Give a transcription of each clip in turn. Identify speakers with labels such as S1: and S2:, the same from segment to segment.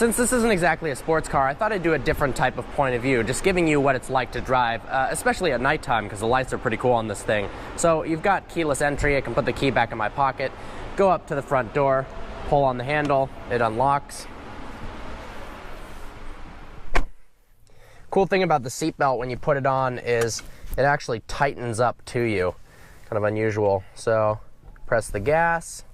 S1: Since this isn't exactly a sports car, I thought I'd do a different type of point of view, just giving you what it's like to drive, especially at nighttime, because the lights are pretty cool on this thing. So you've got keyless entry. I can put the key back in my pocket, go up to the front door, pull on the handle, it unlocks. Cool thing about the seatbelt when you put it on is it actually tightens up to you. Kind of unusual. So press the gas,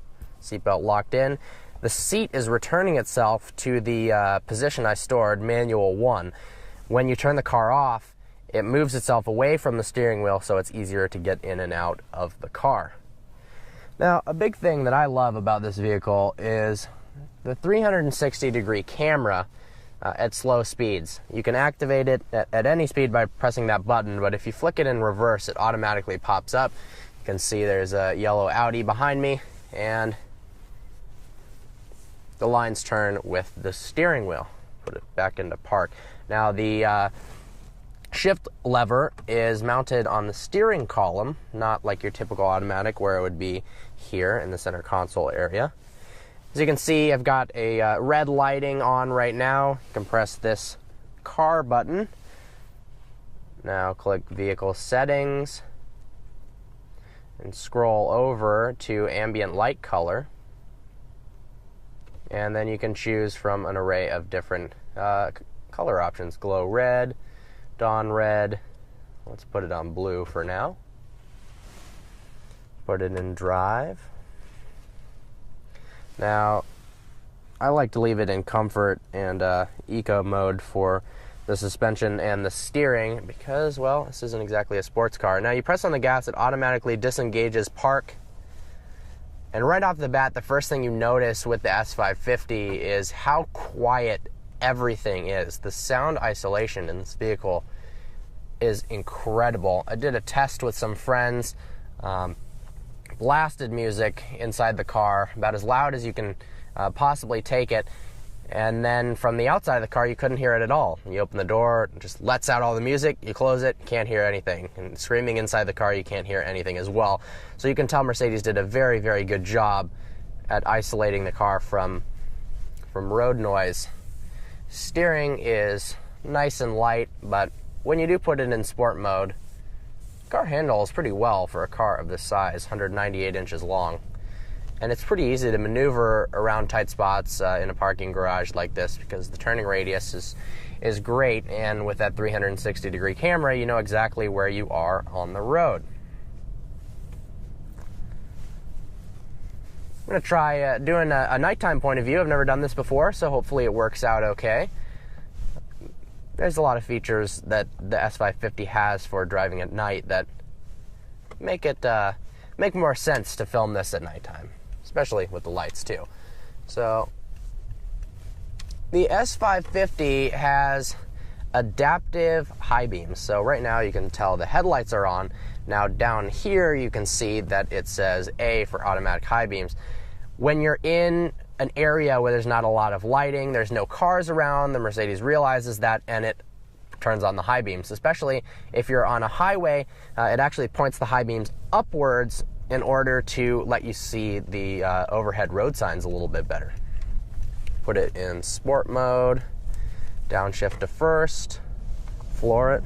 S1: seatbelt locked in. The seat is returning itself to the position I stored, manual 1. When you turn the car off, it moves itself away from the steering wheel, so it's easier to get in and out of the car. Now, a big thing that I love about this vehicle is the 360-degree camera at slow speeds. You can activate it at any speed by pressing that button, but if you flick it in reverse, it automatically pops up. You can see there's a yellow Audi behind me, and the lines turn with the steering wheel. Put it back into park. Now, the shift lever is mounted on the steering column, not like your typical automatic where it would be here in the center console area. As you can see, I've got a red lighting on right now. You can press this car button. Now click vehicle settings and scroll over to ambient light color. And then you can choose from an array of different color options. Glow red, dawn red. Let's put it on blue for now. Put it in drive. Now, I like to leave it in comfort and eco mode for the suspension and the steering because, well, this isn't exactly a sports car. Now, you press on the gas, it automatically disengages park. And right off the bat, the first thing you notice with the S550 is how quiet everything is. The sound isolation in this vehicle is incredible. I did a test with some friends, blasted music inside the car, about as loud as you can possibly take it. And then from the outside of the car, you couldn't hear it at all. You open the door, it just lets out all the music, you close it, can't hear anything. And screaming inside the car, you can't hear anything as well. So you can tell Mercedes did a very, very good job at isolating the car from road noise. Steering is nice and light, but when you do put it in sport mode, the car handles pretty well for a car of this size, 198 inches long. And it's pretty easy to maneuver around tight spots in a parking garage like this because the turning radius is great, and with that 360-degree camera, you know exactly where you are on the road. I'm going to try doing a nighttime point of view. I've never done this before, so hopefully it works out okay. There's a lot of features that the S550 has for driving at night that make more sense to film this at nighttime, especially with the lights too. So the S550 has adaptive high beams. So right now you can tell the headlights are on. Now down here you can see that it says A for automatic high beams. When you're in an area where there's not a lot of lighting, there's no cars around, the Mercedes realizes that and it turns on the high beams. Especially if you're on a highway, it actually points the high beams upwards in order to let you see the overhead road signs a little bit better. Put it in sport mode, downshift to first, floor it.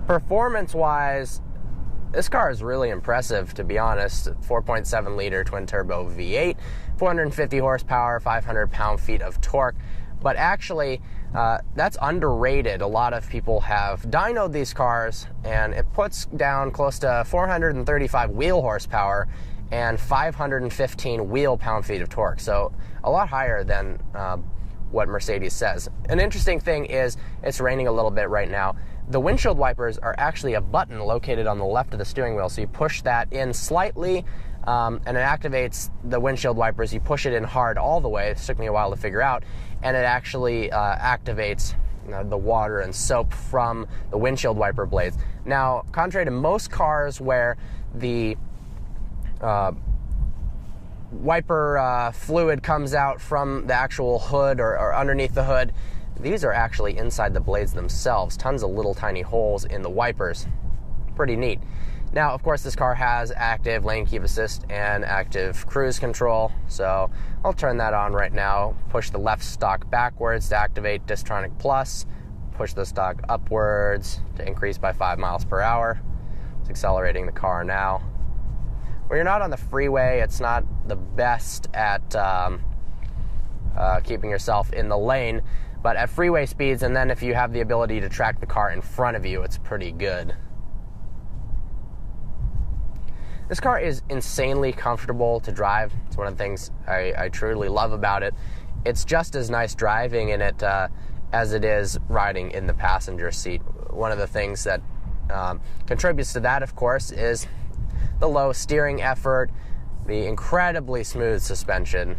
S1: Performance-wise, this car is really impressive, to be honest. 4.7 liter twin turbo V8, 450 horsepower, 500 pound-feet of torque. But actually, that's underrated. A lot of people have dynoed these cars, and it puts down close to 435 wheel horsepower and 515 wheel pound-feet of torque. So a lot higher than what Mercedes says. An interesting thing is it's raining a little bit right now. The windshield wipers are actually a button located on the left of the steering wheel. So you push that in slightly, and it activates the windshield wipers. You push it in hard all the way. It took me a while to figure out. And it actually activates the water and soap from the windshield wiper blades. Now, contrary to most cars where the wiper fluid comes out from the actual hood or underneath the hood, these are actually inside the blades themselves. Tons of little tiny holes in the wipers. Pretty neat. Now, of course, this car has active lane keep assist and active cruise control, so I'll turn that on right now. Push the left stalk backwards to activate Distronic Plus. Push the stalk upwards to increase by 5 miles per hour. It's accelerating the car now. When you're not on the freeway, it's not the best at keeping yourself in the lane, but at freeway speeds, and then if you have the ability to track the car in front of you, it's pretty good. This car is insanely comfortable to drive. It's one of the things I truly love about it. It's just as nice driving in it as it is riding in the passenger seat. One of the things that contributes to that, of course, is the low steering effort, the incredibly smooth suspension,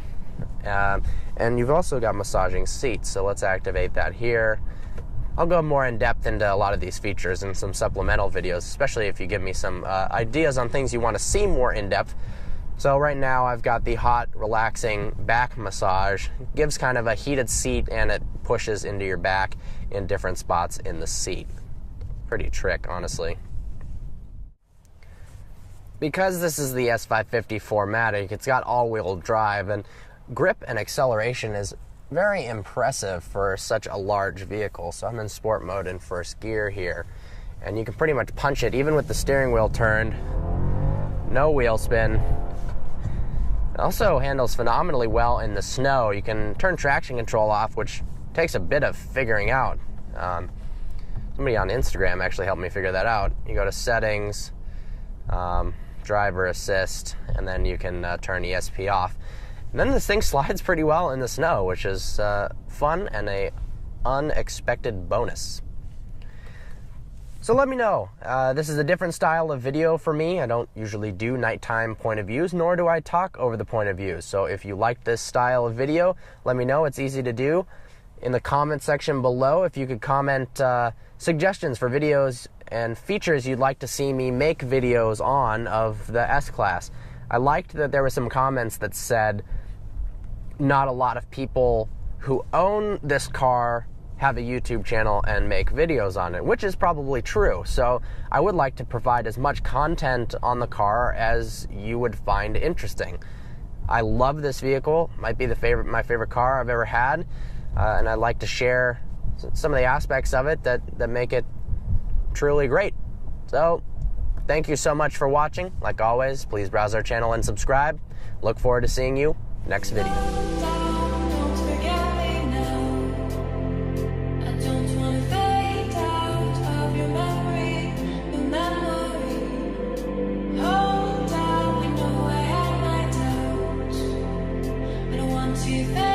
S1: and you've also got massaging seats, so let's activate that here. I'll go more in depth into a lot of these features in some supplemental videos, especially if you give me some ideas on things you want to see more in depth. So right now I've got the hot, relaxing back massage. It gives kind of a heated seat, and it pushes into your back in different spots in the seat. Pretty trick, honestly. Because this is the S550 4MATIC, it's got all-wheel drive, and grip and acceleration is very impressive for such a large vehicle. So I'm in sport mode in first gear here, and you can pretty much punch it even with the steering wheel turned. No wheel spin. It also handles phenomenally well in the snow. You can turn traction control off, which takes a bit of figuring out. Somebody on Instagram actually helped me figure that out. You go to settings, driver assist, and then you can turn ESP off. And then this thing slides pretty well in the snow, which is fun and an unexpected bonus. So let me know. This is a different style of video for me. I don't usually do nighttime point of views, nor do I talk over the point of views. So if you like this style of video, let me know. It's easy to do. In the comment section below, if you could comment suggestions for videos and features you'd like to see me make videos on of the S-Class. I liked that there were some comments that said not a lot of people who own this car have a YouTube channel and make videos on it, which is probably true. So I would like to provide as much content on the car as you would find interesting. I love this vehicle. Might be my favorite car I've ever had, and I'd like to share some of the aspects of it that make it truly great. So thank you so much for watching. Like always, please browse our channel and subscribe. Look forward to seeing you next video.
S2: You